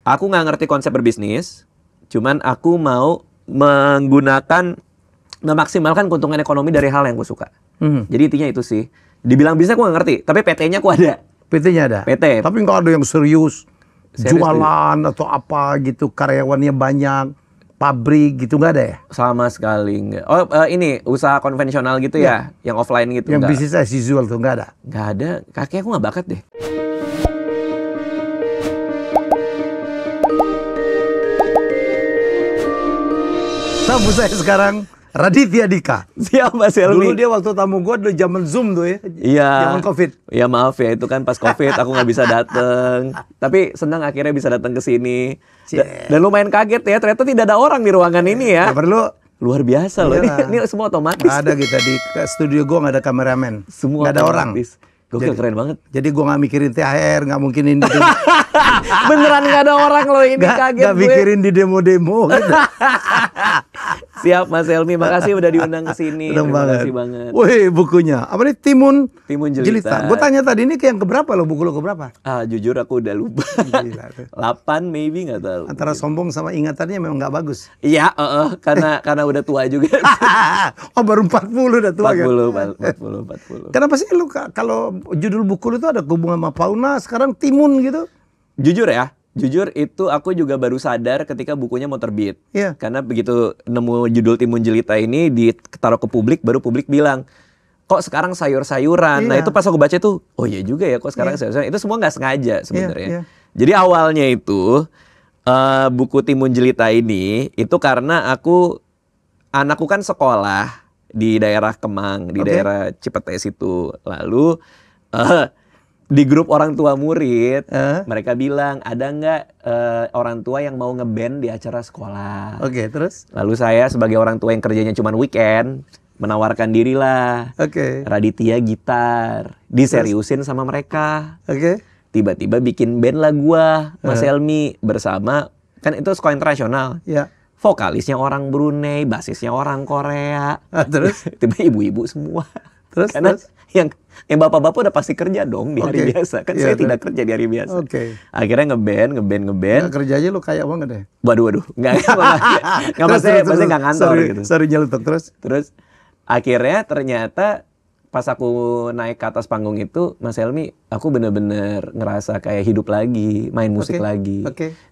Aku nggak ngerti konsep berbisnis, cuman aku mau memaksimalkan keuntungan ekonomi dari hal yang gue suka. Jadi intinya itu sih. Dibilang bisnis aku nggak ngerti, tapi PT-nya aku ada. PT-nya ada? PT. Tapi nggak ada yang serius jualan atau apa gitu, karyawannya banyak, pabrik gitu, nggak ada ya? Sama sekali nggak. Oh ini usaha konvensional gitu ya, yang offline gitu. Yang enggak. bisnis as usual tuh nggak ada? Nggak ada, kakek aku nggak bakat deh. Tamu saya sekarang Raditya Dika. Siapa sih Dulu dia waktu tamu gue dulu zaman Zoom tuh ya. Iya. Zaman Covid. Iya maaf ya, itu kan pas Covid aku nggak bisa dateng. Tapi senang akhirnya bisa datang ke sini. Dan lumayan kaget ya, ternyata tidak ada orang di ruangan ini ya. Gak perlu. Luar biasa loh, ini semua otomatis. Gak ada kita di studio gue, gak ada kameramen. Semua gak ada orang. Gokil, keren banget. Jadi gue gak mikirin THR, gak mungkin ini. Beneran gak ada orang loh ini, kaget gak gue. mikirin di demo-demo gitu. Siap Mas Helmy, makasih udah diundang ke sini. Terima kasih banget. Wih, bukunya. Apa nih? Timun Jelita. Gue tanya tadi, ini yang keberapa lo, buku lo keberapa? Jujur aku udah lupa. 8 maybe gak tahu. Antara sombong sama ingatannya memang gak bagus. Iya, karena udah tua juga. Oh baru 40 udah tua 40. Kenapa sih lu kalau judul buku lu itu ada hubungan sama fauna, sekarang timun gitu? Jujur itu aku juga baru sadar ketika bukunya mau terbit. Iya. Karena begitu nemu judul Timun Jelita ini ditaruh ke publik, baru publik bilang, kok sekarang sayur-sayuran. Iya. Nah itu pas aku baca tuh, oh iya juga ya kok sekarang sayur-sayuran. Itu semua nggak sengaja sebenarnya. Iya. Jadi awalnya itu buku Timun Jelita ini itu karena anakku kan sekolah di daerah Kemang, di daerah Cipete situ. Lalu di grup orang tua murid, mereka bilang, ada nggak orang tua yang mau ngeband di acara sekolah? Oke, terus? Lalu saya sebagai orang tua yang kerjanya cuma weekend, menawarkan diri lah. Raditya gitar, diseriusin sama mereka. Tiba-tiba bikin band lah gua, Mas Helmy, bersama, kan itu sekolah internasional. Ya. Vokalisnya orang Brunei, basisnya orang Korea. Terus? Tiba ibu-ibu semua. Karena terus? yang bapak-bapak udah pasti kerja dong di hari biasa. Kan saya tidak kerja di hari biasa. Akhirnya ngeband. Nggak kerja aja lu kaya banget deh. Waduh. Nggak maksudnya nggak ngantor gitu. Sorry nyelutuk terus. Akhirnya ternyata pas aku naik ke atas panggung itu, Mas Helmy, aku bener-bener ngerasa kayak hidup lagi, main musik lagi.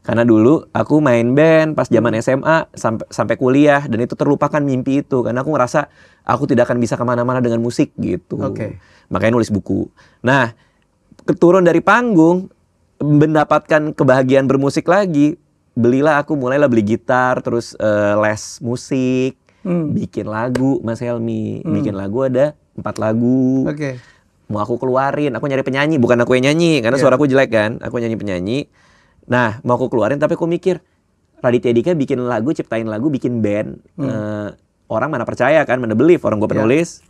Karena dulu aku main band pas zaman SMA sampai kuliah, dan itu terlupakan mimpi itu. Karena aku ngerasa aku tidak akan bisa kemana-mana dengan musik gitu. Makanya nulis buku. Nah, keturun dari panggung, mendapatkan kebahagiaan bermusik lagi, mulailah beli gitar, terus les musik, bikin lagu, Mas Helmy. Bikin lagu ada 4 lagu. Mau aku keluarin, aku nyari penyanyi, bukan aku yang nyanyi karena suaraku jelek kan. Aku nyanyi penyanyi. Nah, mau aku keluarin tapi aku mikir, Raditya Dika bikin lagu, ciptain lagu, bikin band. Orang mana percaya kan, mana believe orang gue penulis.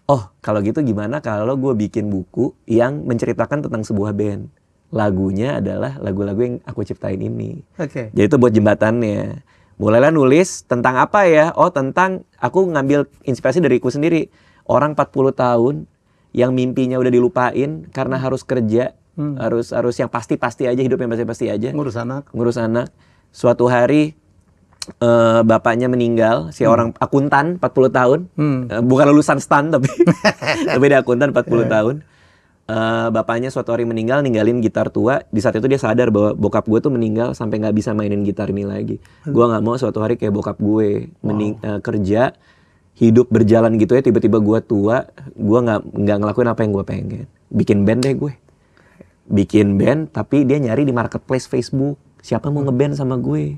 Oh, kalau gitu gimana kalau gue bikin buku yang menceritakan tentang sebuah band. Lagunya adalah lagu-lagu yang aku ciptain ini. Jadi itu buat jembatannya. Mulailah nulis tentang apa ya? Oh, tentang aku ngambil inspirasi dariku sendiri. Orang 40 tahun yang mimpinya udah dilupain karena harus kerja, harus yang pasti-pasti aja, hidup yang pasti-pasti aja. Ngurus anak. Suatu hari bapaknya meninggal, si orang akuntan 40 tahun. Bukan lulusan STAN tapi dia akuntan 40 tahun. Bapaknya suatu hari meninggal, ninggalin gitar tua. Di saat itu dia sadar bahwa bokap gue tuh meninggal sampai nggak bisa mainin gitar ini lagi. Gue nggak mau suatu hari kayak bokap gue kerja, hidup berjalan gitu ya, tiba-tiba gue tua, gue nggak ngelakuin apa yang gue pengen. Bikin band deh gue. Bikin band, tapi dia nyari di marketplace Facebook. Siapa mau ngeband sama gue?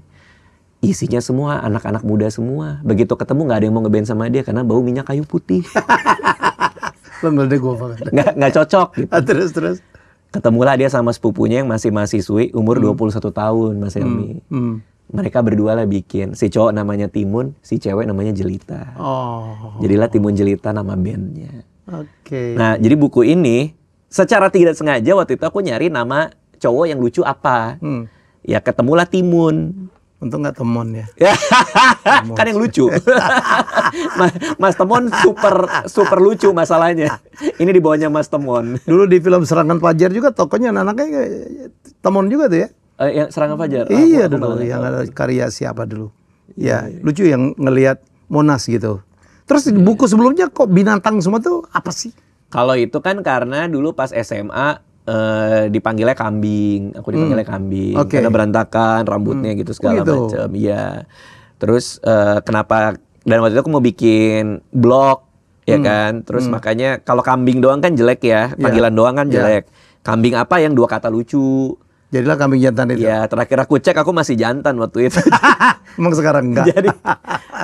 Isinya semua anak-anak muda semua. Begitu ketemu nggak ada yang mau ngeband sama dia karena bau minyak kayu putih. Nggak cocok gitu. Terus? Ketemulah dia sama sepupunya yang masih mahasiswi, umur 21 tahun, Mas Helmy. Mereka berdua lah bikin. Si cowok namanya Timun, si cewek namanya Jelita. Jadilah Timun Jelita nama bandnya. Nah, jadi buku ini secara tidak sengaja waktu itu aku nyari nama cowok yang lucu apa. Ya ketemulah Timun. Untung nggak Temon ya. Kan yang lucu. Mas Temon super lucu masalahnya. Ini di bawahnya Mas Temon. Dulu di film Serangan Fajar juga tokonya anaknya Temon juga tuh ya. Yang Serangan Fajar. Iya dulu, yang ada karya siapa dulu? Ya, lucu yang ngelihat Monas gitu. Terus buku sebelumnya kok binatang semua tuh apa sih? Kalau itu kan karena dulu pas SMA dipanggilnya kambing, aku dipanggilnya kambing karena berantakan rambutnya gitu segala macam. Iya. Terus kenapa? Dan waktu itu aku mau bikin blog, ya kan. Terus makanya kalau kambing doang kan jelek ya, panggilan doang kan jelek. Kambing apa yang 2 kata lucu? Jadilah kambing jantan itu. Ya, terakhir aku cek aku masih jantan waktu itu. Emang sekarang enggak?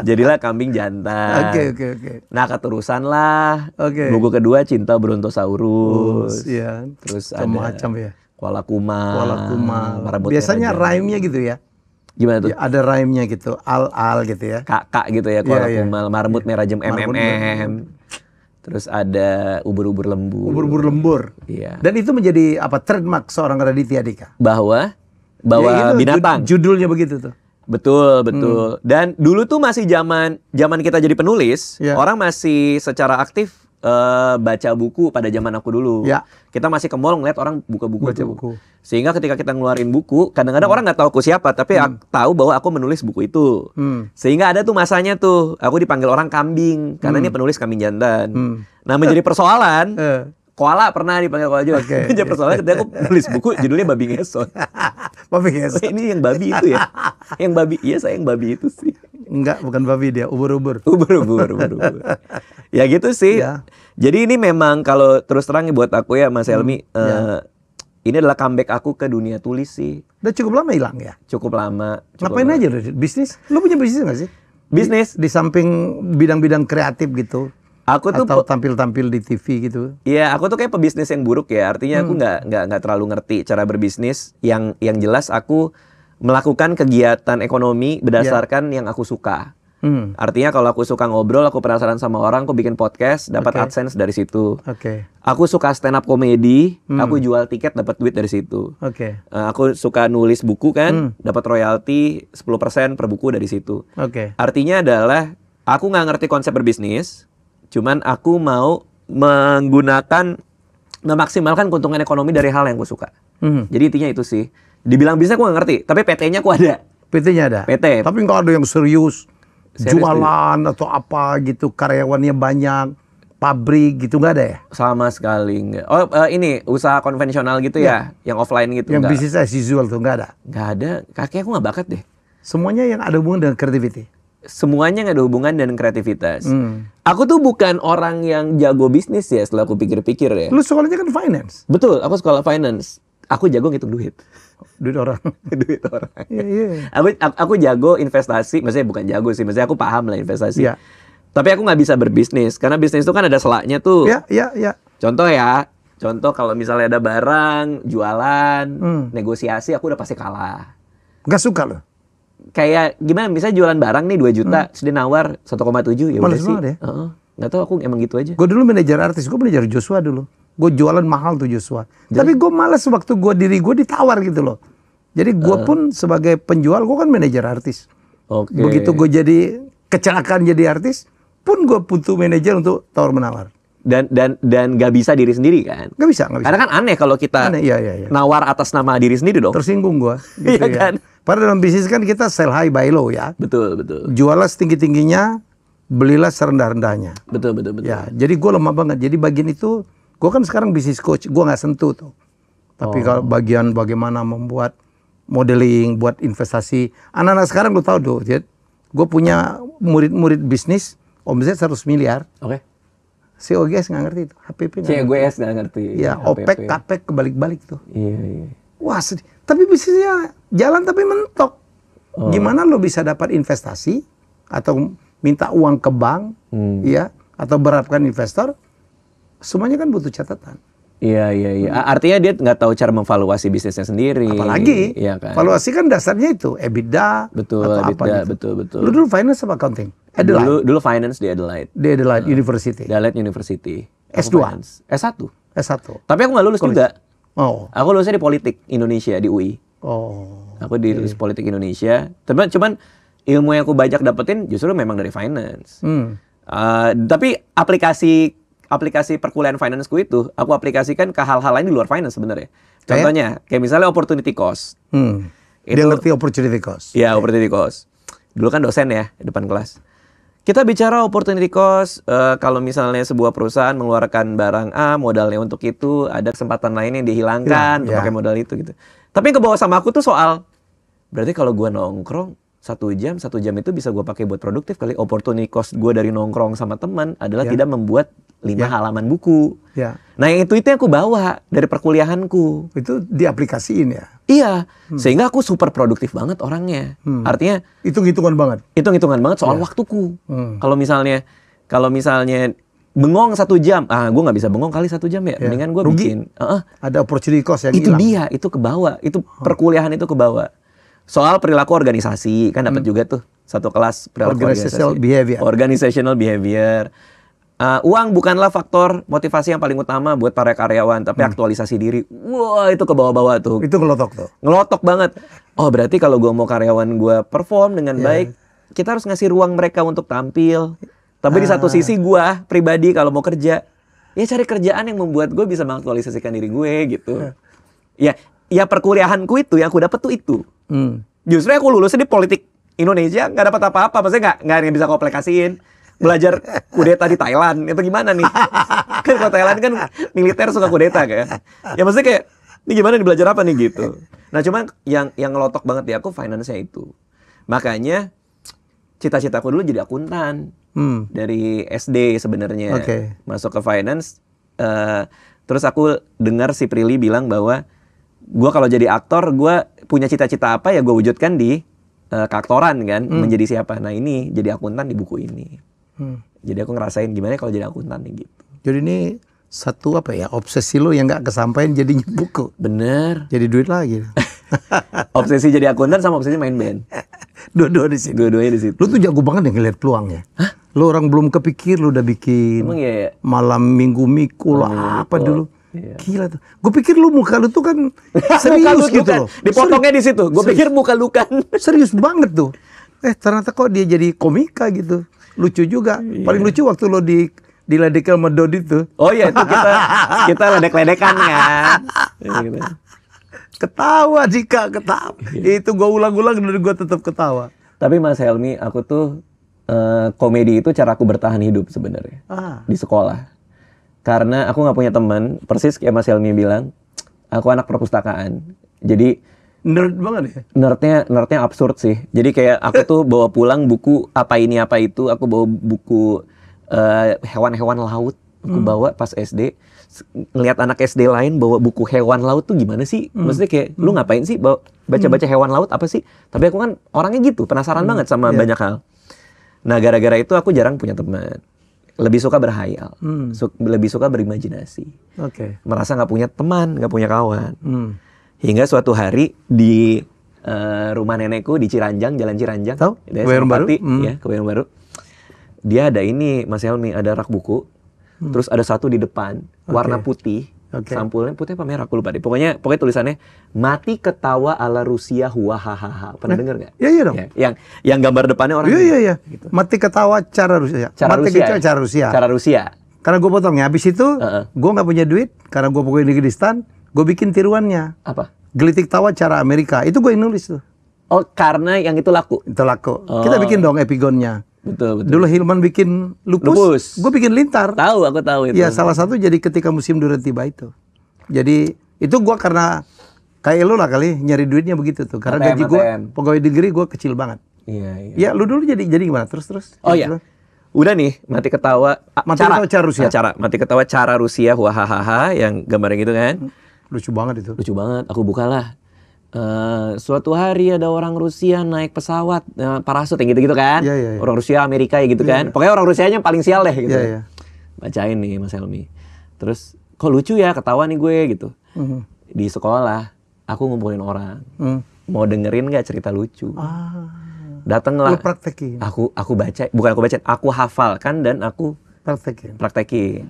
Jadilah kambing jantan. Oke. Nah, keterusan lah. Buku kedua Cinta Brontosaurus. Iya. Terus ada macam ya. Kuala Kumal. Biasanya rhyme-nya gitu ya. Gimana tuh? Ya, ada rhyme-nya gitu. Al gitu ya. Kakak gitu ya, Kuala Kumal. Marmut Merah Jem MMM. Terus ada ubur-ubur lembur. Ubur-ubur lembur. Iya. Dan itu menjadi apa trademark seorang Raditya Dika. Bahwa ya, gitu, binatang. Judulnya begitu tuh. Betul. Dan dulu tuh masih zaman kita jadi penulis, orang masih secara aktif baca buku pada zaman aku dulu. Kita masih ke mall ngeliat orang buka buku. Sehingga ketika kita ngeluarin buku, kadang-kadang orang nggak tahu aku siapa, tapi tahu bahwa aku menulis buku itu. Sehingga ada tuh masanya tuh, aku dipanggil orang kambing karena ini penulis kambing jantan. Nah, menjadi persoalan. Koala pernah dipanggil koala juga. Menjadi persoalan ketika aku nulis buku judulnya Babi Ngesot. Babi Ngesot. Ini yang babi itu ya? Yang babi, iya saya yang babi itu sih. Enggak, bukan babi dia, ubur-ubur. Ubur-ubur. Ya gitu sih. Jadi ini memang kalau terus terang buat aku ya Mas Helmi, ini adalah comeback aku ke dunia tulis sih. Udah cukup lama hilang ya? Cukup lama. Ngapain aja udah bisnis? Lu punya bisnis nggak sih? Bisnis? Di samping bidang-bidang kreatif gitu. Aku tuh atau tampil-tampil di TV gitu. Iya, aku tuh kayak pebisnis yang buruk ya. Artinya aku nggak terlalu ngerti cara berbisnis. Yang jelas aku melakukan kegiatan ekonomi berdasarkan yang aku suka. Artinya kalau aku suka ngobrol, aku penasaran sama orang, aku bikin podcast, dapat AdSense dari situ. Aku suka stand up comedy, aku jual tiket, dapat duit dari situ. Aku suka nulis buku kan, dapat royalti 10% per buku dari situ. Artinya adalah aku nggak ngerti konsep berbisnis, cuman aku mau memaksimalkan keuntungan ekonomi dari hal yang aku suka. Jadi intinya itu sih. Dibilang bisnis aku nggak ngerti, tapi PT-nya aku ada. PT-nya ada? PT. Tapi nggak ada yang serius jualan atau apa gitu, karyawannya banyak, pabrik gitu, nggak ada ya? Sama sekali nggak. Oh, ini usaha konvensional gitu ya, yang offline gitu. Yang bisnis as usual tuh nggak ada? Nggak ada, kakek aku nggak bakat deh. Semuanya yang ada hubungan dengan creativity? Semuanya nggak ada hubungan dengan kreativitas. Aku tuh bukan orang yang jago bisnis ya, setelah aku pikir-pikir ya. Lu sekolahnya kan finance? Betul, aku sekolah finance. Aku jago ngitung duit. Duit orang. Duit orang. Iya. Aku jago investasi, maksudnya bukan jago sih, maksudnya aku paham lah investasi. Iya. Tapi aku nggak bisa berbisnis, karena bisnis itu kan ada selaknya tuh. Iya. Contoh kalau misalnya ada barang, jualan, negosiasi, aku udah pasti kalah. Nggak suka loh? Kayak gimana, misalnya jualan barang nih 2 juta, terus dia nawar 1,7, ya udah sih. Ya? Nggak tahu, aku emang gitu aja. Gue dulu manajer artis, gue manajer Joshua dulu. Gue jualan mahal tuh Joshua. Tapi gue males waktu diri gue ditawar gitu loh. Jadi gue pun sebagai penjual, gue kan manajer artis. Begitu gue jadi kecelakaan jadi artis, pun gue butuh manajer untuk tawar menawar. Dan nggak bisa diri sendiri kan? Nggak bisa. Karena kan aneh kalau kita nawar atas nama diri sendiri dong. Tersinggung gue. Gitu iya kan? Padahal dalam bisnis kan kita sell high buy low ya. Betul. Jualah setinggi-tingginya, belilah serendah-rendahnya. Betul. Ya, jadi gue lemah banget. Jadi bagian itu, gue kan sekarang bisnis coach, gue nggak sentuh tuh. Tapi kalau bagian bagaimana membuat modeling, buat investasi. Anak-anak sekarang lu tahu tuh, gue punya murid-murid bisnis, omset 100 miliar. COGS nggak ngerti itu, HPP COGS nggak ngerti. Ya, OPEC, CAPEC kebalik-balik tuh. Iya. Wah sedih. Tapi bisnisnya jalan tapi mentok. Gimana lo bisa dapat investasi atau minta uang ke bank, ya, atau berharapkan investor? Semuanya kan butuh catatan. Iya. Artinya dia nggak tahu cara memvaluasi bisnisnya sendiri. Apalagi, iya kan? valuasi kan dasarnya itu EBITDA, betul, atau EBITDA, apa gitu. Betul. Lu dulu finance apa accounting? Adelaide. Dulu finance di Adelaide. Di Adelaide University. Adelaide University. S2? S1. Tapi aku nggak lulus juga. Aku lulusnya di Politik Indonesia di UI. Aku di lulus Politik Indonesia. Cuman ilmu yang aku banyak dapetin justru memang dari finance. Tapi aplikasi perkuliahan financeku itu aku aplikasikan ke hal-hal lain di luar finance sebenarnya. Contohnya, kayak misalnya opportunity cost. Dia ngerti opportunity cost. Iya, opportunity cost. Dulu kan dosen ya, di depan kelas. Kita bicara opportunity cost, kalau misalnya sebuah perusahaan mengeluarkan barang A, modalnya untuk itu, ada kesempatan lain yang dihilangkan untuk pakai modal itu gitu. Tapi yang kebawa sama aku tuh soal, berarti kalau gua nongkrong 1 jam itu bisa gue pakai buat produktif kali. Opportunity cost gue dari nongkrong sama teman adalah tidak membuat 5 halaman buku. Nah yang itu yang aku bawa dari perkuliahanku. Itu diaplikasiin ya? Iya, sehingga aku super produktif banget orangnya. Artinya hitung-hitungan banget. Hitung-hitungan banget soal waktuku. Kalau misalnya bengong 1 jam, gue nggak bisa bengong kali 1 jam ya. Mendingan gue bikin. Ada opportunity cost yang itu hilang. Dia, itu kebawa. Itu perkuliahan itu kebawa. Soal perilaku organisasi, kan dapat juga tuh satu kelas perilaku organisasi. Organizational behavior. Uang bukanlah faktor motivasi yang paling utama buat para karyawan, tapi aktualisasi diri. Wah, itu ke bawah-bawah tuh. Itu ngelotok tuh. Ngelotok banget. Oh, berarti kalau gue mau karyawan gue perform dengan baik, kita harus ngasih ruang mereka untuk tampil. Tapi di satu sisi gue pribadi kalau mau kerja, ya cari kerjaan yang membuat gue bisa mengaktualisasikan diri gue gitu. Ya perkuliahanku itu yang aku dapat tuh itu. Justru aku lulusnya di politik Indonesia nggak dapat apa-apa, maksudnya nggak yang bisa kau aplikasiin. Belajar kudeta di Thailand itu gimana nih? Kan kalau Thailand kan militer suka kudeta kan. Ya maksudnya kayak ini gimana nih, belajar apa nih gitu. Nah cuman yang ngelotok banget di aku finance-nya itu. Makanya cita-citaku dulu jadi akuntan. Dari SD sebenarnya. Masuk ke finance. Terus aku dengar si Prilly bilang bahwa gue kalau jadi aktor, gue punya cita-cita apa ya gue wujudkan di keaktoran kan, menjadi siapa. Nah ini jadi akuntan di buku ini. Jadi aku ngerasain gimana kalau jadi akuntan nih gitu. Jadi ini satu obsesi lo yang nggak kesampaian jadinya buku. Bener. Jadi duit lagi. Obsesi jadi akuntan sama obsesi main band. Dua-dua di situ. Dua-duanya di situ. Lu tuh jago banget ya ngeliat peluangnya. Hah? Lu orang belum kepikir lu udah bikin. Emang iya ya? Malam minggu mikul apa dulu. Iya. Gila tuh. Gue pikir lu muka lu tuh kan serius gitu loh. Dipotongnya di situ. Gue pikir muka lu kan. Serius banget tuh. Ternyata kok dia jadi komika gitu. Lucu juga. Paling lucu waktu lo diledek sama Dodi tuh. Oh iya, itu kita ledek-ledekan kan. Ketawa Jika, ketawa. Itu gue ulang-ulang dan gue tetap ketawa. Tapi Mas Helmi, aku tuh komedi itu cara aku bertahan hidup sebenarnya. Di sekolah. Karena aku nggak punya teman, persis kayak Mas Helmi bilang, aku anak perpustakaan. Jadi nerd banget ya? Nerdnya absurd sih. Jadi kayak aku tuh bawa pulang buku apa ini apa itu. Aku bawa buku hewan-hewan laut. Aku bawa pas SD. Ngelihat anak SD lain bawa buku hewan laut tuh gimana sih? Maksudnya kayak lu ngapain sih baca-baca hewan laut apa sih? Tapi aku kan orangnya gitu, penasaran banget sama banyak hal. Nah gara-gara itu aku jarang punya teman. Lebih suka berhayal, lebih suka berimajinasi. Merasa nggak punya teman, nggak punya kawan. Hingga suatu hari di rumah nenekku di Ciranjang, Jalan Ciranjang, Kebayoran Baru, ya Kebayoran Baru. Dia ada ini, Mas Helmi, ada rak buku. Terus ada satu di depan, warna putih. Sampulnya putih apa merah, aku lupa deh. Pokoknya tulisannya mati ketawa ala Rusia huahaha. Pernah dengar nggak? Iya dong. Ya, yang gambar depannya orang. Iya. Gitu. Mati ketawa cara Rusia. Cara Rusia. Karena gue potongnya. Habis itu gue nggak punya duit karena gue pokoknya di Kurdistan. Gue bikin tiruannya. Apa? Gelitik tawa cara Amerika. Itu gue yang nulis tuh. Oh, karena yang itu laku. Itu laku. Kita bikin dong epigonnya. Betul. Dulu Hilman bikin lupus. Gue bikin lintar. Aku tahu itu. Ya salah satu jadi ketika musim durian tiba itu. Jadi itu gue karena kayak lu lah kali nyari duitnya begitu tuh. Karena gaji gue pegawai negeri gue kecil banget. Iya. Ya lu dulu jadi gimana? Terus. Oh iya. Udah nih, mati ketawa. Mati ketawa cara Rusia. Mati ketawa cara Rusia huahaha yang gambarnya gitu kan. Lucu banget itu. Lucu banget. Aku bukalah. Suatu hari ada orang Rusia naik pesawat parasut yang gitu-gitu kan. Iya. Orang Rusia Amerika ya gitu kan. Pokoknya orang Rusianya paling sial deh gitu. Iya. Bacain nih Mas Helmi. Terus kok lucu ya, ketawa nih gue gitu. Di sekolah aku ngumpulin orang. Mau dengerin nggak cerita lucu? Datanglah. Lu praktekin. Aku baca, bukan aku baca, aku hafalkan dan aku praktekin.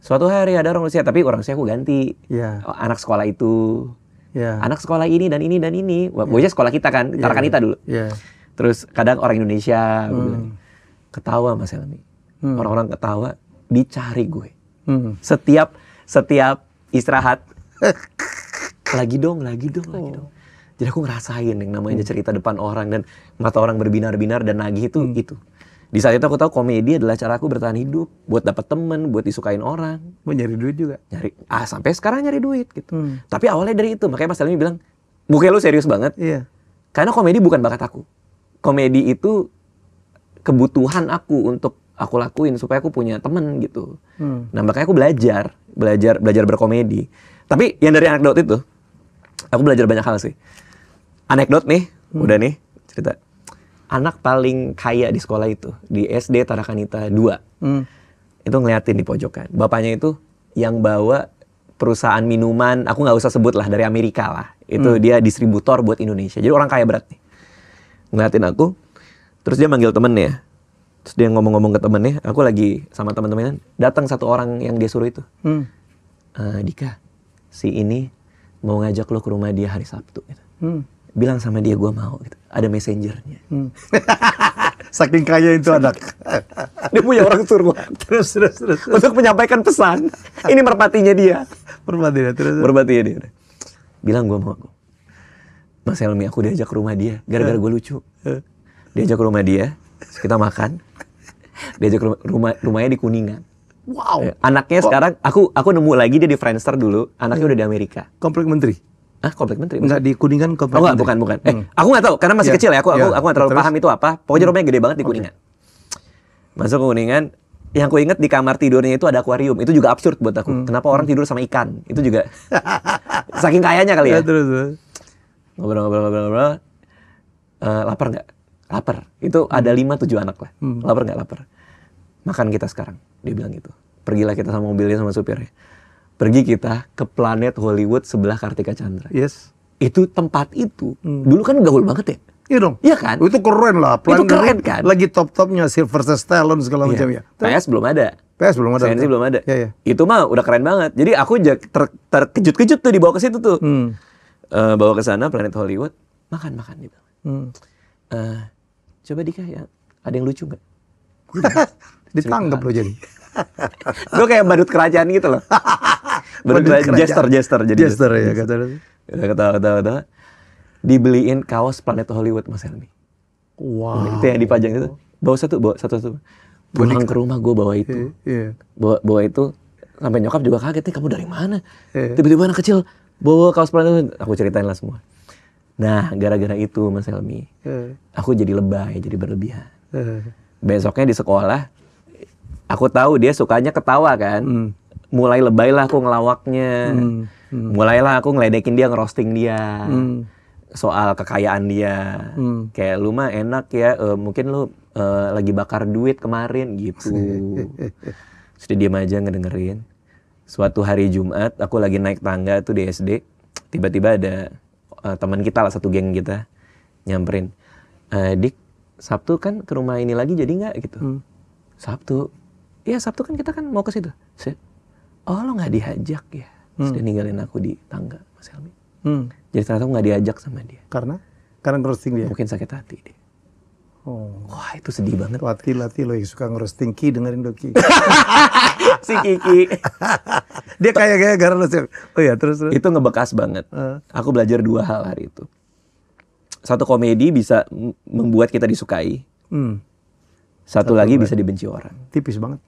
Suatu hari ada orang Rusia, tapi orang Rusia aku ganti. Anak sekolah itu. Anak sekolah ini dan ini dan ini. Pokoknya sekolah kita kan, Tarakanita dulu. Terus kadang orang Indonesia, aku bilang, ketawa Mas Helmi. Orang-orang ketawa, dicari gue. Setiap istirahat, lagi dong. Jadi aku ngerasain yang namanya cerita depan orang dan mata orang berbinar-binar dan nagih itu. Di saat itu aku tahu komedi adalah cara aku bertahan hidup, buat dapat temen, buat disukain orang. Mau nyari duit juga. Sampai sekarang nyari duit gitu. Tapi awalnya dari itu, makanya Mas Helmy bilang, mukanya lu serius banget. Iya. Karena komedi bukan bakat aku. Komedi itu kebutuhan aku untuk aku lakuin supaya aku punya temen gitu. Nah makanya aku belajar berkomedi. Tapi yang dari anekdot itu, aku belajar banyak hal sih. Anekdot nih, udah nih cerita. Anak paling kaya di sekolah itu, di SD Tarakanita 2. Itu ngeliatin di pojokan. Bapaknya itu yang bawa perusahaan minuman, aku nggak usah sebut lah, dari Amerika lah. Itu dia distributor buat Indonesia. Jadi orang kaya berat nih. Ngeliatin aku, terus dia manggil temennya. Terus dia ngomong-ngomong ke temennya, aku lagi sama teman-teman, datang satu orang yang dia suruh itu. Dika, si ini mau ngajak lo ke rumah dia hari Sabtu. Gitu. Bilang sama dia gue mau gitu. Ada messengernya. Saking kaya itu anak. Dia punya orang suruh. Terus. Untuk menyampaikan pesan. Ini merpatinya dia. Merpatinya dia. Bilang gue mau. Mas Helmy, aku diajak ke rumah dia. Gara-gara gue lucu. Diajak ke rumah dia. Terus kita makan. Diajak ke rumahnya di Kuningan. Wow. Anaknya sekarang, aku nemu lagi dia di Friendster dulu. Anaknya udah di Amerika. Komplek Menteri? Komplek Menteri? Enggak, di Kuningan komplek Menteri. Bukan. Aku nggak tahu, karena masih kecil ya. Aku nggak terlalu paham itu apa. Pokoknya rumahnya gede banget di Kuningan. Masuk ke Kuningan, yang aku inget di kamar tidurnya itu ada akuarium. Itu juga absurd buat aku. Kenapa orang tidur sama ikan? Itu juga saking kayanya kali ya. Terus. Ngobrol. Lapar nggak? Lapar. Itu ada 5-7 anak lah. Lapar nggak? Lapar. Makan kita sekarang. Dia bilang gitu. Pergilah kita sama mobilnya sama supirnya. Pergi kita ke Planet Hollywood sebelah Kartika Chandra. Yes. Itu tempat itu. Dulu kan gaul banget ya. Iya dong. Iya kan? Itu keren lah. Itu keren kan? Lagi top-topnya Sylvester Stallone segala macam ya. PS belum ada. CNC belum ada. Iya. Itu mah udah keren banget. Jadi aku terkejut-kejut tuh dibawa ke situ tuh. Bawa ke sana Planet Hollywood. Makan dia bilang. Coba Dika ya. Ada yang lucu nggak? Ditanggap loh jadi. Gue kayak badut kerajaan gitu loh. Jester jadi. Jester ya kata. Udah ketawa-ketawa. Dibeliin kaos Planet Hollywood Mas Helmy. Wow. Itu yang dipajang itu. Bawa satu. Pulang ke rumah gue bawa itu. Bawa itu. Sampai nyokap juga kaget nih, kamu dari mana? Tiba-tiba anak kecil bawa kaos Planet Hollywood. Aku ceritain lah semua. Nah, gara-gara itu Mas Helmy, aku jadi lebay, jadi berlebihan. Besoknya di sekolah, aku tahu dia sukanya ketawa kan. Mulai lebay lah aku ngelawaknya. Mulailah aku ngeledekin dia, ngerosting dia. Soal kekayaan dia. Kayak lu mah enak ya, mungkin lu lagi bakar duit kemarin gitu. Terus dia diam aja ngedengerin. Suatu hari Jumat, aku lagi naik tangga tuh di SD. Tiba-tiba ada teman kita lah, satu geng kita. Nyamperin. Dik, Sabtu kan ke rumah ini lagi jadi nggak gitu? Sabtu? Iya Sabtu kan kita kan mau ke situ. Oh lo nggak diajak ya? Terus dia ninggalin aku di tangga Mas Helmy. Jadi ternyata aku nggak diajak sama dia. Karena ngerosting dia? Mungkin sakit hati dia. Wah itu sedih banget. Lati-lati lo yang suka ngerosting Ki, dengerin lo Ki. Si Kiki. Dia kayak gara lo. Oh ya terus. Itu ngebekas banget. Aku belajar 2 hal hari itu. Satu, komedi bisa membuat kita disukai. Satu lagi bisa dibenci orang. Tipis banget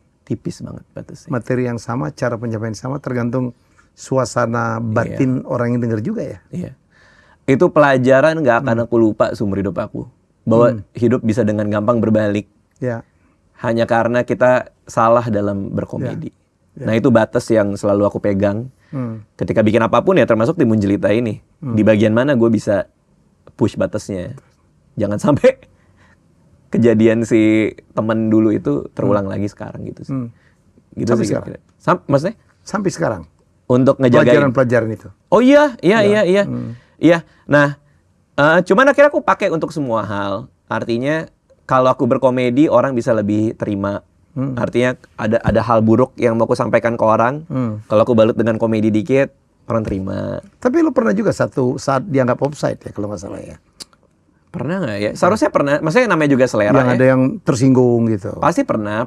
batasnya. Materi yang sama, cara penyampaian sama, tergantung suasana batin orang yang dengar juga ya. Iya. Itu pelajaran nggak akan aku lupa seumur hidup aku. Bahwa hidup bisa dengan gampang berbalik. Ya. Hanya karena kita salah dalam berkomedi. Nah itu batas yang selalu aku pegang. Ketika bikin apapun ya, termasuk Timun Jelita ini. Di bagian mana gue bisa push batasnya. Jangan sampai kejadian si temen dulu itu terulang lagi sekarang gitu sih. Gitu sampai sih. Sekarang? Maksudnya? Sampai sekarang? Untuk ngejagain. Pelajaran itu? Oh iya. Iya. Nah, cuman akhirnya aku pakai untuk semua hal. Artinya kalau aku berkomedi orang bisa lebih terima. Artinya ada hal buruk yang mau aku sampaikan ke orang. Kalau aku balut dengan komedi dikit, orang terima. Tapi lu pernah juga satu saat dianggap offside ya kalau nggak salah ya? Pernah nggak ya? Seharusnya pernah. Maksudnya namanya juga selera yang ada yang tersinggung gitu. Pasti pernah.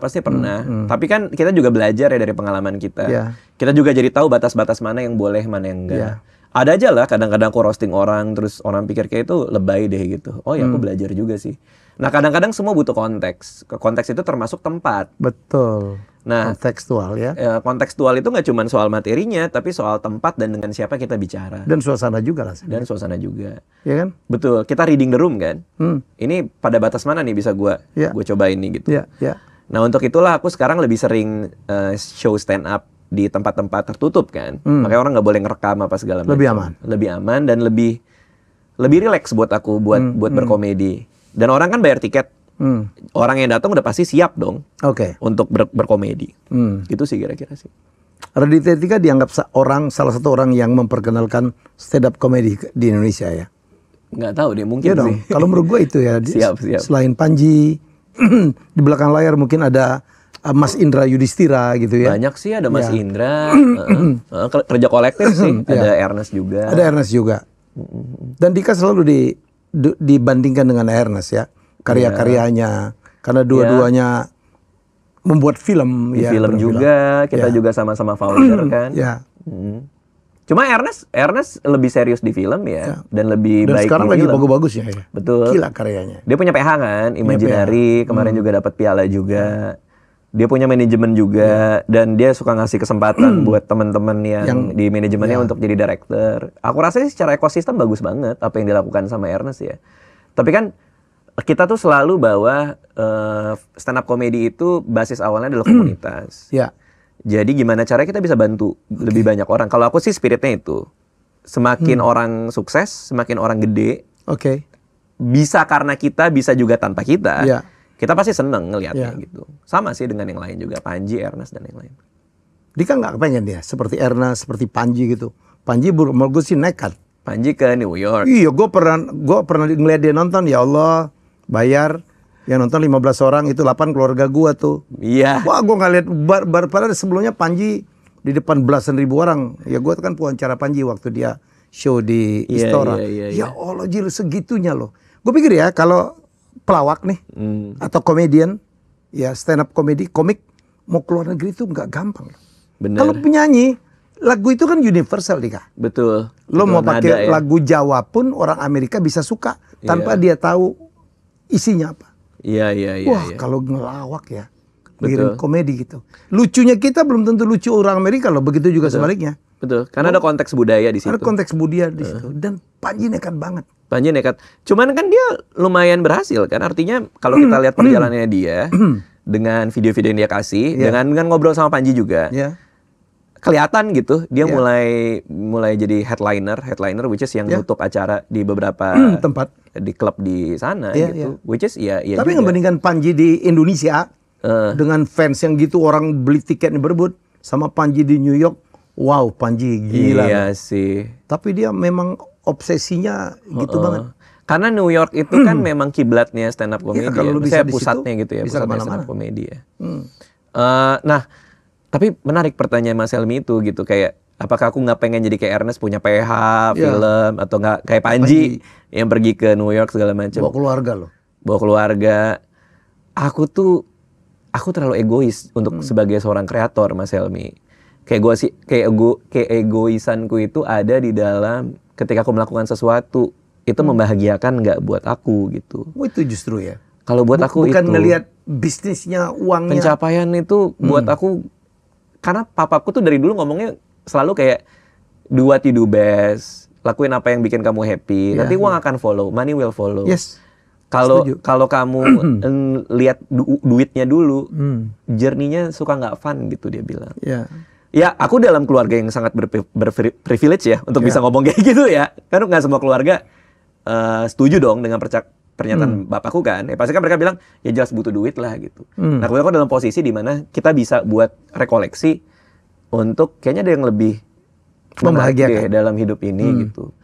Tapi kan kita juga belajar ya dari pengalaman kita. Kita juga jadi tahu batas-batas mana yang boleh, mana yang enggak. Ada aja lah kadang-kadang aku roasting orang, terus orang pikir kayak itu lebay deh gitu. Oh ya aku belajar juga sih. Nah kadang-kadang semua butuh konteks. Konteks itu termasuk tempat. Betul. Nah kontekstual ya. Kontekstual itu nggak cuma soal materinya, tapi soal tempat dan dengan siapa kita bicara. Dan suasana juga lah. Dan suasana juga. Ya kan? Betul. Kita reading the room kan. Ini pada batas mana nih bisa gue cobain nih gitu. Nah untuk itulah aku sekarang lebih sering show stand up di tempat-tempat tertutup kan. Makanya orang nggak boleh ngerekam apa segala macam. Lebih aman. Lebih aman dan lebih rileks buat aku buat berkomedi. Dan orang kan bayar tiket. Orang yang datang udah pasti siap dong. Untuk berkomedi. Gitu sih kira-kira sih. Raditya Dika dianggap salah satu orang yang memperkenalkan stand up comedy di Indonesia ya. Nggak tahu deh, mungkin ya sih. Dong. Kalau menurut gue itu ya. Siap. Selain Panji, di belakang layar mungkin ada Mas Indra Yudhistira gitu ya. Banyak sih, ada Mas Indra, kerja kolektif sih, ada Ernest juga. Ada Ernest juga. Dan Dika selalu dibandingkan dengan Ernest ya, karya-karyanya, karena dua-duanya membuat film. Di film juga, kita juga sama-sama founder kan. Cuma Ernest lebih serius di film ya, dan lebih dan baik sekarang lagi bagus-bagusnya ya. Betul. Gila karyanya. Dia punya PH kan, Imaginary, kemarin juga dapat piala juga. Dia punya manajemen juga, dan dia suka ngasih kesempatan buat teman-teman yang di manajemennya untuk jadi director. Aku rasa sih secara ekosistem bagus banget apa yang dilakukan sama Ernest ya. Tapi kan kita tuh selalu bawa stand up comedy itu basis awalnya adalah komunitas. Jadi gimana caranya kita bisa bantu lebih banyak orang. Kalau aku sih spiritnya itu, semakin orang sukses, semakin orang gede. Bisa karena kita, bisa juga tanpa kita. Kita pasti seneng ngelihatnya gitu. Sama sih dengan yang lain juga, Panji, Ernest, dan yang lain. Dika nggak kepengen dia seperti Ernest, seperti Panji gitu. Panji menurut gue sih nekat. Panji ke New York. Iya, gue pernah ngeliat dia nonton, ya Allah, bayar. Yang nonton 15 orang, itu 8 keluarga gue tuh. Iya. Wah, gue nggak lihat. Padahal sebelumnya Panji di depan belasan ribu orang. Ya gue kan wawancara Panji waktu dia show di Istora. Ya Allah, Jil, segitunya loh. Gue pikir ya kalau pelawak nih atau komedian, ya stand up komik mau keluar negeri itu nggak gampang. Kalau penyanyi, lagu itu kan universal, Dika. Betul. Lo mau pakai lagu Jawa pun orang Amerika bisa suka tanpa dia tahu isinya apa. Wah, kalau ngelawak ya, ngirim komedi gitu. Lucunya kita belum tentu lucu orang Amerika loh, begitu juga sebaliknya. Betul, karena ada konteks budaya di situ. Ada konteks budaya di situ. Dan Panji nekat banget. Panji nekat. Cuman kan dia lumayan berhasil kan. Artinya kalau kita lihat perjalanannya dia dengan video-video yang dia kasih, dengan ngobrol sama Panji juga, kelihatan gitu. Dia mulai jadi headliner which is yang nutup acara di beberapa tempat di klub di sana gitu. Which is tapi ngebandingkan Panji di Indonesia dengan fans yang gitu, orang beli tiketnya berebut, sama Panji di New York. Wow, Panji gila. Iya sih. Tapi dia memang obsesinya gitu banget. Karena New York itu kan memang kiblatnya stand up comedy. Kalau bisa pusatnya gitu ya, pusatnya stand up comedy ya. Nah, tapi menarik pertanyaan Mas Helmi itu gitu, kayak apakah aku nggak pengen jadi kayak Ernest, punya PH film, atau nggak kayak Panji yang pergi ke New York segala macam. Bawa keluarga loh. Bawa keluarga. Aku terlalu egois untuk sebagai seorang kreator, Mas Helmi. Kayak egoisanku itu ada di dalam ketika aku melakukan sesuatu itu membahagiakan nggak buat aku gitu. Oh, itu justru ya. Kalau buat aku bukan itu ngelihat bisnisnya, uangnya. Pencapaian itu buat aku, karena papaku tuh dari dulu ngomongnya selalu kayak do what you do best, lakuin apa yang bikin kamu happy. Nanti uang akan follow, money will follow. Kalau kamu lihat duitnya dulu, journey-nya suka nggak fun gitu, dia bilang. Ya, aku dalam keluarga yang sangat berprivilege ya untuk bisa ngomong kayak gitu ya. Kan nggak semua keluarga setuju dong dengan pernyataan bapakku kan. Ya pasti kan mereka bilang ya jelas butuh duit lah gitu. Nah, kemudian aku dalam posisi di mana kita bisa buat rekoleksi untuk kayaknya ada yang lebih membahagiakan dalam hidup ini gitu.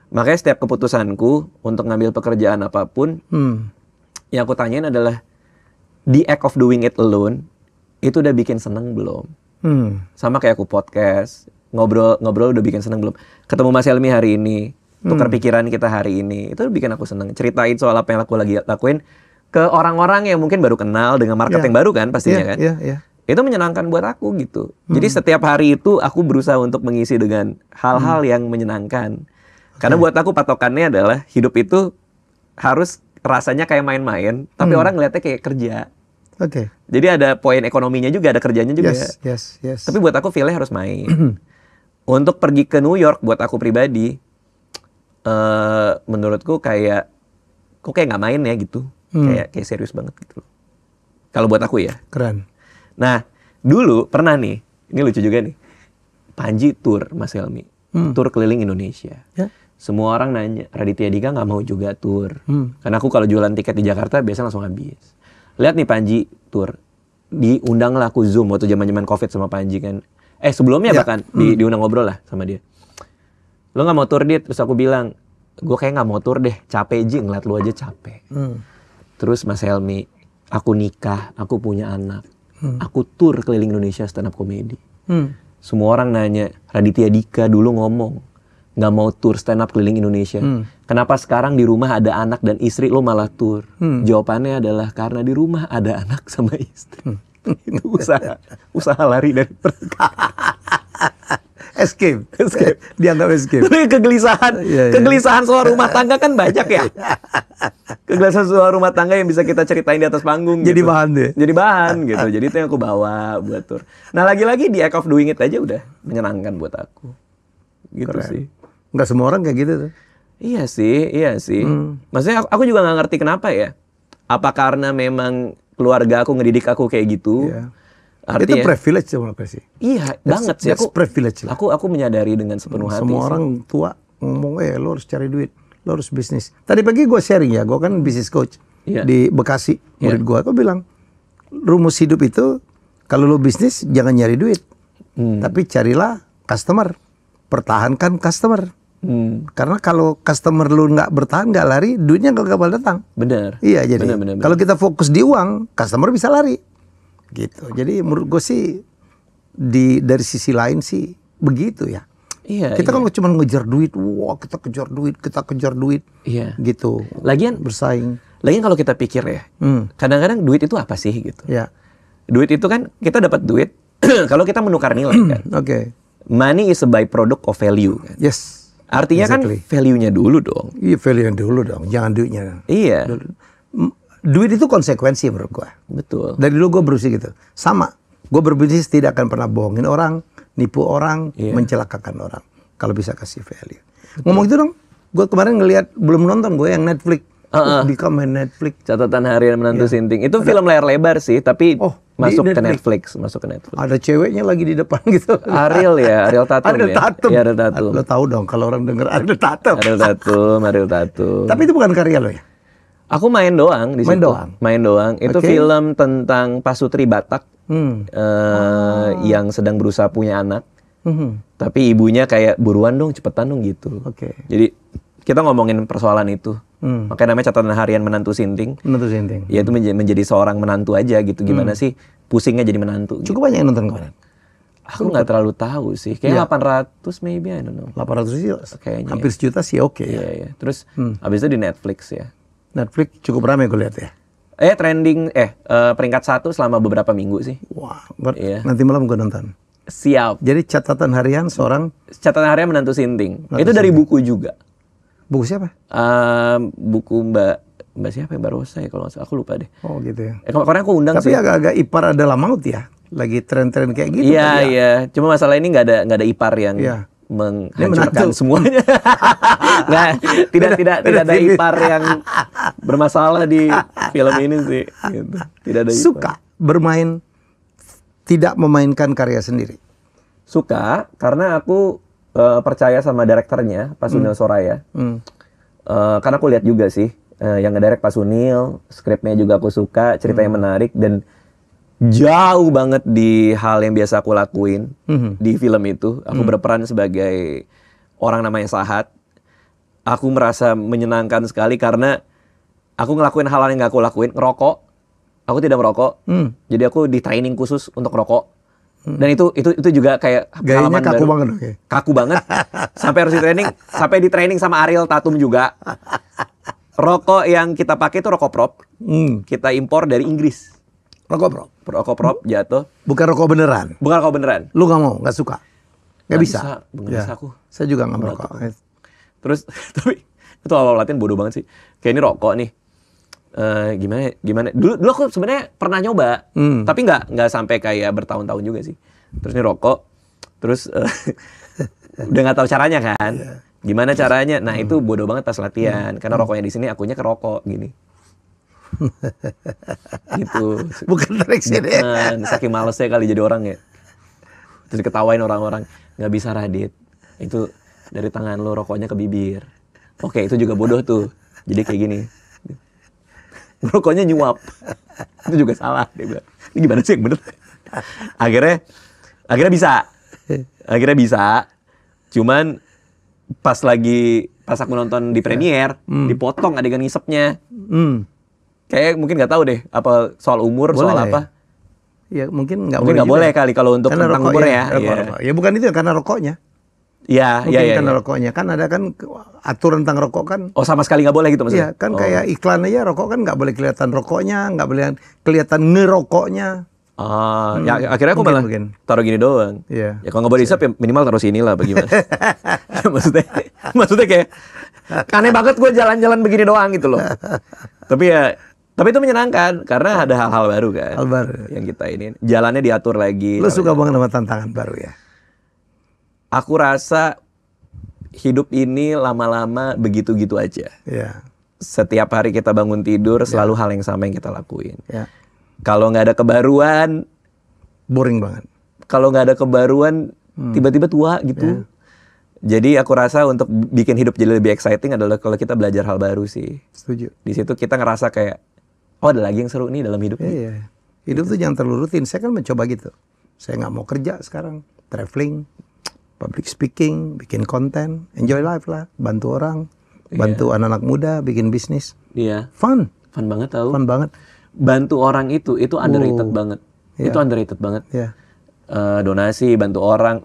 Makanya setiap keputusanku untuk ngambil pekerjaan apapun, yang aku tanyain adalah the act of doing it alone itu udah bikin seneng belum? Sama kayak aku podcast, ngobrol udah bikin seneng belum? Ketemu Mas Helmi hari ini, tukar pikiran kita hari ini, itu bikin aku seneng. Ceritain soal apa yang aku lagi lakuin ke orang-orang yang mungkin baru kenal dengan market yang baru kan pastinya kan. itu menyenangkan buat aku gitu. Jadi setiap hari itu aku berusaha untuk mengisi dengan hal-hal yang menyenangkan. Karena buat aku patokannya adalah hidup itu harus rasanya kayak main-main, tapi orang ngeliatnya kayak kerja. Jadi ada poin ekonominya juga, ada kerjanya juga. Yes. Tapi buat aku feel-nya harus main. Untuk pergi ke New York buat aku pribadi, menurutku kayak kok kayak nggak main ya gitu. Kayak serius banget gitu. Kalau buat aku ya. Keren. Nah, dulu pernah nih, ini lucu juga nih. Panji tour, Mas Helmi. Tour keliling Indonesia. Semua orang nanya, Raditya Dika nggak mau juga tour. Karena aku kalau jualan tiket di Jakarta biasanya langsung habis. Lihat nih Panji tour. Diundang lah aku Zoom waktu zaman-zaman Covid sama Panji kan. Sebelumnya bahkan diundang ngobrol lah sama dia. Lo nggak mau tour, Dit? Terus aku bilang, gue kayak nggak mau tour deh. Capek Ji, ngeliat lu aja capek. Terus Mas Helmi, aku nikah, aku punya anak. Aku tour keliling Indonesia stand up comedy. Semua orang nanya, Raditya Dika dulu ngomong nggak mau tour stand up keliling Indonesia. Kenapa sekarang di rumah ada anak dan istri lo malah tour? Jawabannya adalah karena di rumah ada anak sama istri. Itu usaha lari dari Escape. Dianggap escape. Tapi kegelisahan soal rumah tangga kan banyak ya. Kegelisahan soal rumah tangga yang bisa kita ceritain di atas panggung. Jadi gitu. bahan deh. Jadi bahan gitu. Jadi itu yang aku bawa buat tour. Nah lagi-lagi di act of doing it aja udah menyenangkan buat aku. Gitu. Keren. Sih. Nggak semua orang kayak gitu tuh. Iya sih. Maksudnya aku juga nggak ngerti kenapa ya. Apa karena memang keluarga aku ngedidik aku kayak gitu? Iya. Artinya, itu privilege sebenarnya sih. Iya, banget sih. Privilege lah. Aku menyadari dengan sepenuh hati. Semua orang tua ngomong, lo harus cari duit, lo harus bisnis. Tadi pagi gue sharing ya, gue kan business coach di Bekasi, murid gue. Gue bilang, rumus hidup itu, kalau lo bisnis jangan nyari duit, tapi carilah customer, pertahankan customer. Karena kalau customer lu nggak bertahan, nggak lari, duitnya nggak bakal datang. Benar. Iya, jadi kalau kita fokus di uang, customer bisa lari. Gitu. Jadi menurut gue sih dari sisi lain sih begitu ya. Iya. Kita kan cuma ngejar duit, kita kejar duit. Iya. Gitu. Lagian bersaing. Lagian kalau kita pikir ya, kadang-kadang duit itu apa sih gitu? Ya. Duit itu kan kita dapat duit kalau kita menukar nilai kan. Oke. Money is a byproduct of value kan. Yes. Artinya kan value-nya dulu dong. Iya, value-nya dulu dong, jangan duitnya. Iya. Duit itu konsekuensi menurut gue. Betul. Dari dulu gue berusaha gitu. Sama. Gue berbisnis tidak akan pernah bohongin orang, nipu orang, mencelakakan orang. Kalau bisa kasih value. Ngomong itu dong. Gue kemarin ngelihat, belum nonton gue yang Netflix. Di komen Netflix. Catatan Harian Menantu Sinting. Itu film layar lebar sih, tapi masuk ke Netflix. Ada ceweknya lagi di depan gitu. Ariel Tatum. Ariel Tatum. Iya, Ariel Tatum. Lo tahu dong kalau orang denger Ariel Tatum. Ariel Tatum. Tapi itu bukan karya lo ya? Aku main doang di situ. Main doang. Itu film tentang pasutri Batak yang sedang berusaha punya anak. Tapi ibunya kayak buruan dong, cepetan dong gitu. Jadi kita ngomongin persoalan itu. Makanya namanya Catatan Harian Menantu Sinting. Ya itu menjadi seorang menantu aja gitu. Gimana sih pusingnya jadi menantu. Cukup banyak yang nonton kemarin. Aku nggak terlalu tahu sih. Kayak 800 maybe, I don't know. 800 sih kayaknya. Hampir sejuta sih oke. Iya. Terus habis itu di Netflix ya. Netflix cukup ramai gue lihat ya. Trending peringkat 1 selama beberapa minggu sih. Wah, nanti malam gue nonton. Siap. Jadi catatan harian Catatan Harian Menantu Sinting. Itu dari buku juga. Buku siapa? Buku Mbak siapa ya? Mbak Rosa ya kalau nggak salah. Aku lupa deh. Oh gitu ya. Kemarin aku undang sih. Tapi agak-agak ipar adalah maut ya. Lagi tren-tren kayak gitu. Iya. Cuma masalah ini nggak ada ipar yang menghancurkan semuanya. tidak ada ipar yang bermasalah di film ini sih. Gitu. Tidak ada ipar. Suka bermain, tidak memainkan karya sendiri. Suka karena aku percaya sama direkturnya Pak Sunil Soraya. Karena aku lihat juga sih yang ngedirect Pak Sunil, skripnya juga aku suka, ceritanya menarik dan jauh banget di hal yang biasa aku lakuin di film itu. Aku berperan sebagai orang namanya Sahat. Aku merasa menyenangkan sekali karena aku ngelakuin hal yang gak aku lakuin. Ngerokok, aku tidak merokok. Jadi aku di training khusus untuk rokok. Dan itu juga kayak pengalaman kaku baru. Kaku banget. Sampai harus di training sama Ariel Tatum juga. Rokok yang kita pakai itu rokok prop. Kita impor dari Inggris. Rokok prop jatuh. Bukan rokok beneran. Bukan rokok beneran. Lu nggak mau, nggak suka? Nggak bisa. Nggak bisa aku. Saya juga nggak merokok. Terus tapi itu awal latihan bodoh banget sih. Kayak ini rokok nih. Gimana? Dulu aku sebenarnya pernah nyoba, tapi nggak sampai kayak bertahun-tahun juga sih. Terus ini rokok, terus udah nggak tahu caranya kan. Gimana caranya? Nah itu bodoh banget pas latihan, karena rokoknya di sini, akunya ke rokok gini. Gitu. Bukan trik sih deh. Saking malesnya kali jadi orang ya. Terus ketawain orang-orang, nggak bisa Radit. Itu dari tangan lo rokoknya ke bibir. Oke, itu juga bodoh tuh. Jadi kayak gini. Rokoknya nyuap. Itu juga salah dia bilang. Ini gimana sih yang bener? Akhirnya bisa. Cuman pas aku nonton di premiere, dipotong adegan ngisepnya. Kayak mungkin nggak tahu deh apa soal umur, boleh soal apa. Ya mungkin nggak boleh kali kalau untuk karena tentang umur ya. Ya bukan itu karena rokoknya. Iya. Karena rokoknya kan ada kan aturan tentang rokok kan. Oh sama sekali nggak boleh gitu maksudnya? Iya kan kayak iklan aja rokok kan nggak boleh kelihatan rokoknya, nggak boleh kelihatan ngerokoknya. Ya akhirnya aku malah taruh gini doang. Iya. Ya kalau nggak boleh isap ya minimal taruh sini lah bagaimana. Ya, maksudnya kayak aneh banget gue jalan-jalan begini doang gitu loh. Tapi itu menyenangkan karena ada hal-hal baru kan. Hal baru yang kita ini jalannya diatur lagi. Lu suka banget sama tantangan baru ya? Aku rasa hidup ini lama-lama begitu-gitu aja. Iya. Setiap hari kita bangun tidur selalu hal yang sama yang kita lakuin. Ya. Kalau nggak ada kebaruan, boring banget. Kalau nggak ada kebaruan, tiba-tiba tua gitu. Jadi aku rasa untuk bikin hidup jadi lebih exciting adalah kalau kita belajar hal baru sih. Setuju. Di situ kita ngerasa kayak, oh ada lagi yang seru nih dalam hidup. Iya. Hidup tuh jangan terlalu rutin. Saya kan mencoba gitu. Saya nggak mau kerja sekarang, traveling, public speaking, bikin konten, enjoy life lah, bantu orang, bantu anak-anak muda, bikin bisnis. Iya. Fun banget tau. Fun banget. Bantu orang itu underrated banget. Itu underrated banget. Iya. Donasi, bantu orang.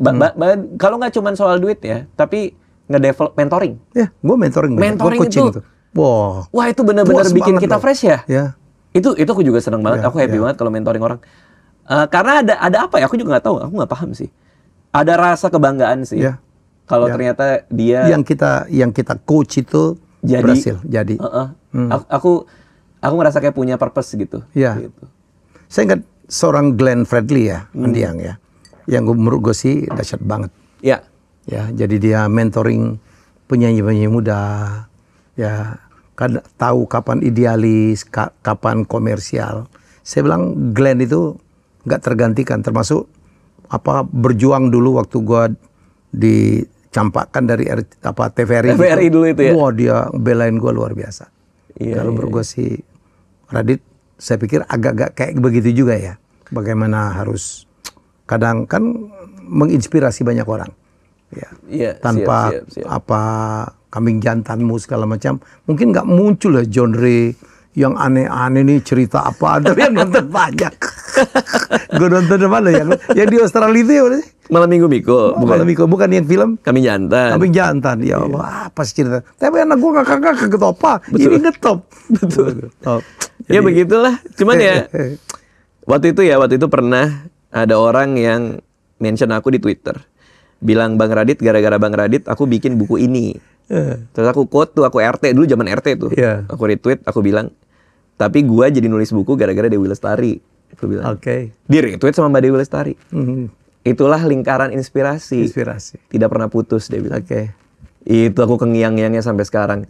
Kalau nggak cuma soal duit ya, tapi nge-develop mentoring. Ya, gue mentoring. Mentoring gua coaching itu. Tuh. Wah, itu benar-benar bikin kita fresh ya. Ya. Itu aku juga seneng banget. Aku happy banget kalau mentoring orang. Karena ada apa ya? Aku juga nggak tahu. Aku nggak paham sih. Ada rasa kebanggaan sih. Ya. Kalau ternyata dia yang kita coach itu berhasil jadi. Aku ngerasa kayak punya purpose gitu. Ya. Gitu. Saya ingat seorang Glenn Fredly ya, mendiang ya, yang menurut gue sih dahsyat banget. Ya. Ya, jadi dia mentoring penyanyi-penyanyi muda, ya, kan tahu kapan idealis, kapan komersial. Saya bilang Glenn itu nggak tergantikan, termasuk berjuang dulu waktu gue dicampakkan dari TVRI. TVRI dulu itu ya. Wah, dia belain gue luar biasa. Iya, kalau menurut gue sih Radit, saya pikir agak-agak kayak begitu juga ya. Bagaimana harus kadang kan menginspirasi banyak orang. Ya. Iya, Tanpa siap. kambing jantanmu segala macam, mungkin nggak muncul ya genre yang aneh-aneh nih cerita apa. Ada yang nonton banyak. Gue nonton mana yang di Australia itu ya? Malam Minggu Miko. Malam Minggu bukan yang film? Kambing jantan. Kambing jantan. Ya Allah, apa sih cerita? Tapi anak gue ngakak-ngakak ketopa. Ini ngetop. Betul. Ya begitulah. Cuman ya waktu itu pernah ada orang yang mention aku di Twitter. Bilang, Bang Radit, gara-gara Bang Radit aku bikin buku ini. Terus aku quote tuh, aku RT dulu, zaman RT tuh. Aku retweet, aku bilang, tapi gua jadi nulis buku gara-gara Dewi Lestari. Aku bilang. Di retweet sama Mbak Dewi Lestari. Itulah lingkaran inspirasi. Tidak pernah putus, dia bilang. Itu aku kengiang-ngiangnya sampai sekarang.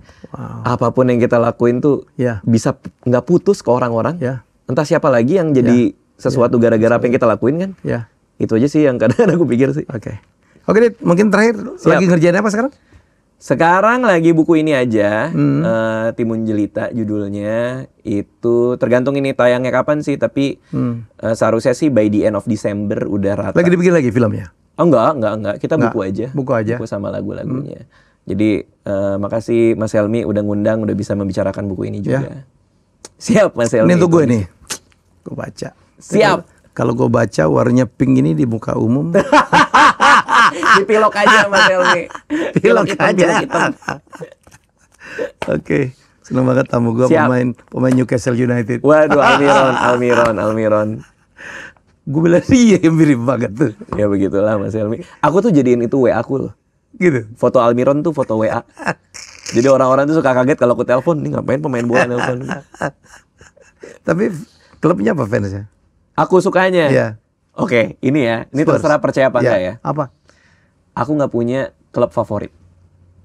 Apapun yang kita lakuin tuh bisa nggak putus ke orang-orang. Entah siapa lagi yang jadi sesuatu gara-gara apa yang kita lakuin kan. Itu aja sih yang kadang aku pikir sih. Oke, Dit, mungkin terakhir lagi ngerjain apa sekarang? Sekarang lagi buku ini aja, Timun Jelita judulnya. Itu tergantung ini tayangnya kapan sih, tapi seharusnya sih by the end of December udah rata. Lagi dibikin lagi filmnya? Oh enggak. Kita buku aja. Buku sama lagu-lagunya. Jadi makasih Mas Helmi udah ngundang, udah bisa membicarakan buku ini juga. Siap Mas Helmi. Ini untuk gue nih. Gue baca. Siap. Kalau gue baca warnanya pink ini di muka umum. Dipilok aja Mas Helmi. Pilok aja. Oke. Seneng banget tamu gue pemain Newcastle United. Waduh, Almiron. Gue bilang iya mirip banget tuh. Ya begitulah Mas Helmi. Aku tuh jadiin itu WA aku loh. Gitu. Foto Almiron tuh foto WA. Jadi orang-orang tuh suka kaget kalau aku telepon, nih ngapain pemain bola nelpon. Tapi klubnya apa fansnya? Aku sukanya. Iya. Oke, ini ya. Ini Spurs. terserah percaya apa enggak ya. Apa? Aku nggak punya klub favorit.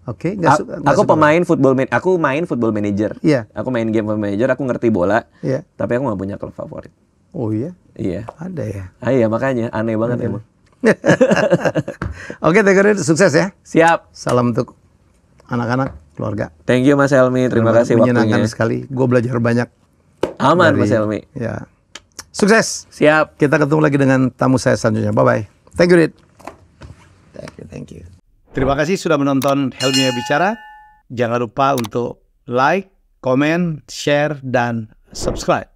Oke, aku main football manager. Iya. Aku main game manager, aku ngerti bola. Iya. Tapi aku nggak punya klub favorit. Oh iya? Iya. Ada ya? Iya, makanya aneh banget emang. Oke, Tegurin, sukses ya. Siap. Salam untuk anak-anak, keluarga. Thank you Mas Helmi, terima kasih waktunya. Menyenangkan sekali. Gue belajar banyak. Aman Mas Helmi. Ya. Sukses. Siap. Kita ketemu lagi dengan tamu saya selanjutnya. Bye-bye. Thank you, Rit. Thank you. Terima kasih sudah menonton Helmi Bicara. Jangan lupa untuk like, comment, share, dan subscribe.